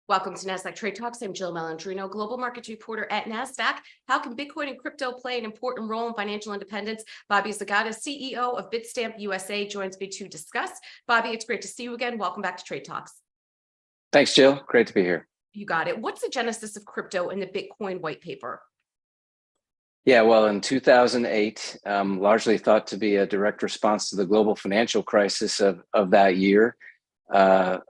Welcome to Nasdaq Trade Talks. I'm Jill Malandrino, global markets reporter at Nasdaq. How can Bitcoin and crypto play an important role in financial independence? Bobby Zagotta, CEO of Bitstamp USA, joins me to discuss. Bobby, it's great to see you again. Welcome back to Trade Talks. Thanks, Jill. Great to be here. You got it. What's the genesis of crypto in the Bitcoin white paper? Yeah, well, in 2008, largely thought to be a direct response to the global financial crisis of that year. A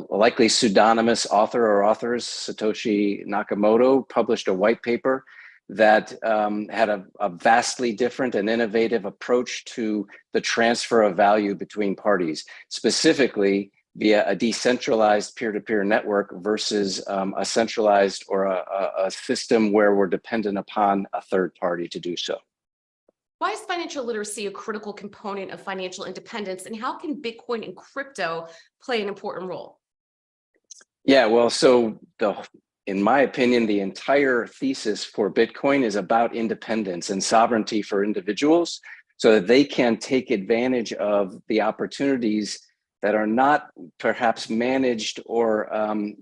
likely pseudonymous author or authors, Satoshi Nakamoto, published a white paper that had a vastly different and innovative approach to the transfer of value between parties, specifically via a decentralized peer-to-peer network versus a centralized or a system where we're dependent upon a third party to do so. Why is financial literacy a critical component of financial independence, and how can Bitcoin and crypto play an important role? Yeah, well, in my opinion, the entire thesis for Bitcoin is about independence and sovereignty for individuals so that they can take advantage of the opportunities that are not perhaps managed or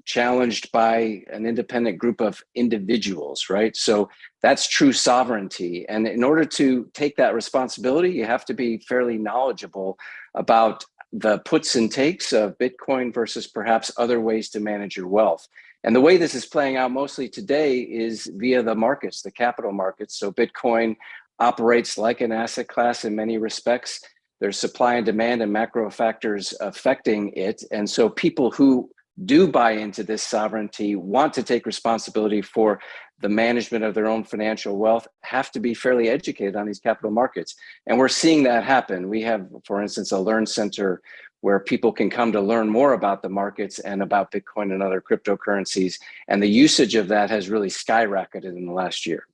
challenged by an independent group of individuals, right? So that's true sovereignty. And in order to take that responsibility, you have to be fairly knowledgeable about the puts and takes of Bitcoin versus perhaps other ways to manage your wealth. And the way this is playing out mostly today is via the markets, the capital markets. So Bitcoin operates like an asset class in many respects. There's supply and demand and macro factors affecting it. And so people who do buy into this sovereignty, want to take responsibility for the management of their own financial wealth, have to be fairly educated on these capital markets. And we're seeing that happen. We have, for instance, a Learn Center where people can come to learn more about the markets and about Bitcoin and other cryptocurrencies. And the usage of that has really skyrocketed in the last year.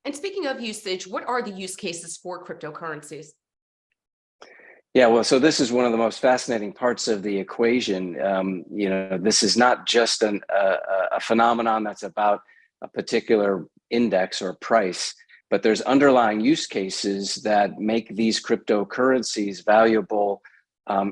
And speaking of usage, what are the use cases for cryptocurrencies? Yeah, well, so this is one of the most fascinating parts of the equation. This is not just a phenomenon that's about a particular index or price, but there's underlying use cases that make these cryptocurrencies valuable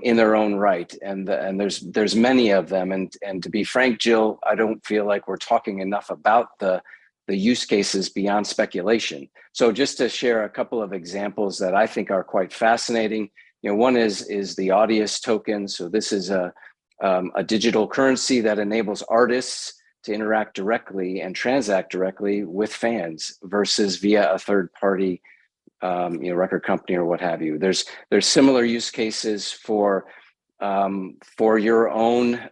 in their own right, and there's many of them. And to be frank, Jill, I don't feel like we're talking enough about the use cases beyond speculation. So just to share a couple of examples that I think are quite fascinating. One is the Audius token. So this is a digital currency that enables artists to interact directly and transact directly with fans versus via a third party, record company or what have you. There's similar use cases for your own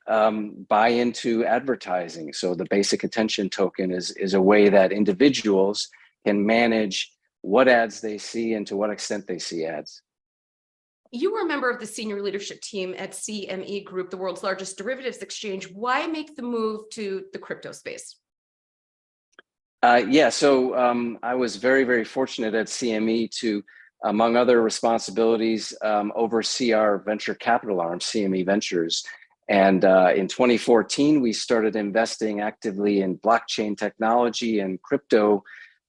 buy into advertising. So the basic attention token is a way that individuals can manage what ads they see and to what extent they see ads. You were a member of the senior leadership team at CME Group, the world's largest derivatives exchange. Why make the move to the crypto space? So I was very, very fortunate at CME to, among other responsibilities, oversee our venture capital arm, CME Ventures. And in 2014, we started investing actively in blockchain technology and crypto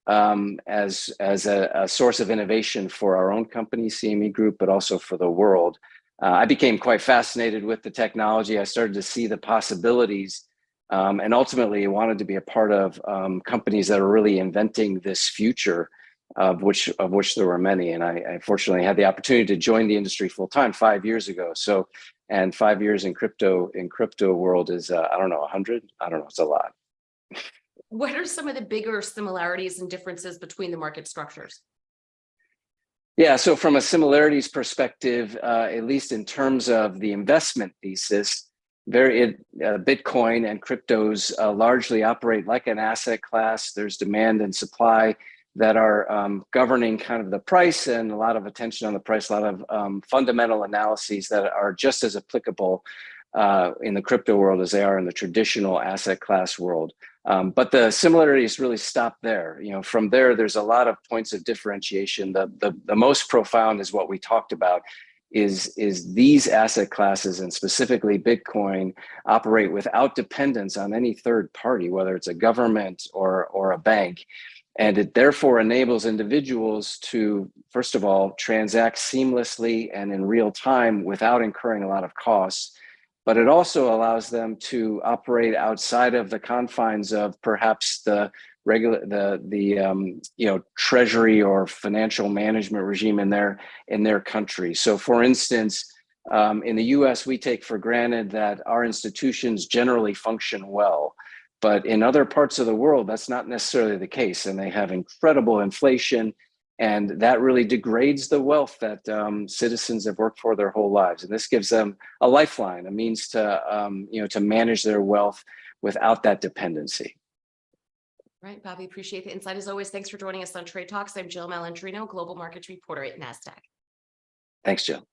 as a source of innovation for our own company, CME Group, but also for the world. I became quite fascinated with the technology. I started to see the possibilities, and ultimately wanted to be a part of companies that are really inventing this future, of which there were many. And I fortunately had the opportunity to join the industry full time 5 years ago. So, and 5 years in crypto world is I don't know, 100. I don't know, it's a lot. What are some of the bigger similarities and differences between the market structures? Yeah, so from a similarities perspective, at least in terms of the investment thesis, Bitcoin and cryptos largely operate like an asset class. There's demand and supply that are governing kind of the price, and a lot of attention on the price, a lot of fundamental analyses that are just as applicable in the crypto world as they are in the traditional asset class world. But the similarities really stop there. From there, there's a lot of points of differentiation. The most profound is what we talked about, is these asset classes, and specifically Bitcoin, operate without dependence on any third party, whether it's a government or a bank. And it therefore enables individuals to, first of all, transact seamlessly and in real time without incurring a lot of costs. but it also allows them to operate outside of the confines of perhaps the treasury or financial management regime in their country. So for instance, in the US, we take for granted that our institutions generally function well. But in other parts of the world, that's not necessarily the case. And they have incredible inflation. And that really degrades the wealth that citizens have worked for their whole lives. And this gives them a lifeline, a means to manage their wealth without that dependency. Right, Bobby, appreciate the insight as always. Thanks for joining us on Trade Talks. I'm Jill Malandrino, Global Markets Reporter at Nasdaq. Thanks, Jill.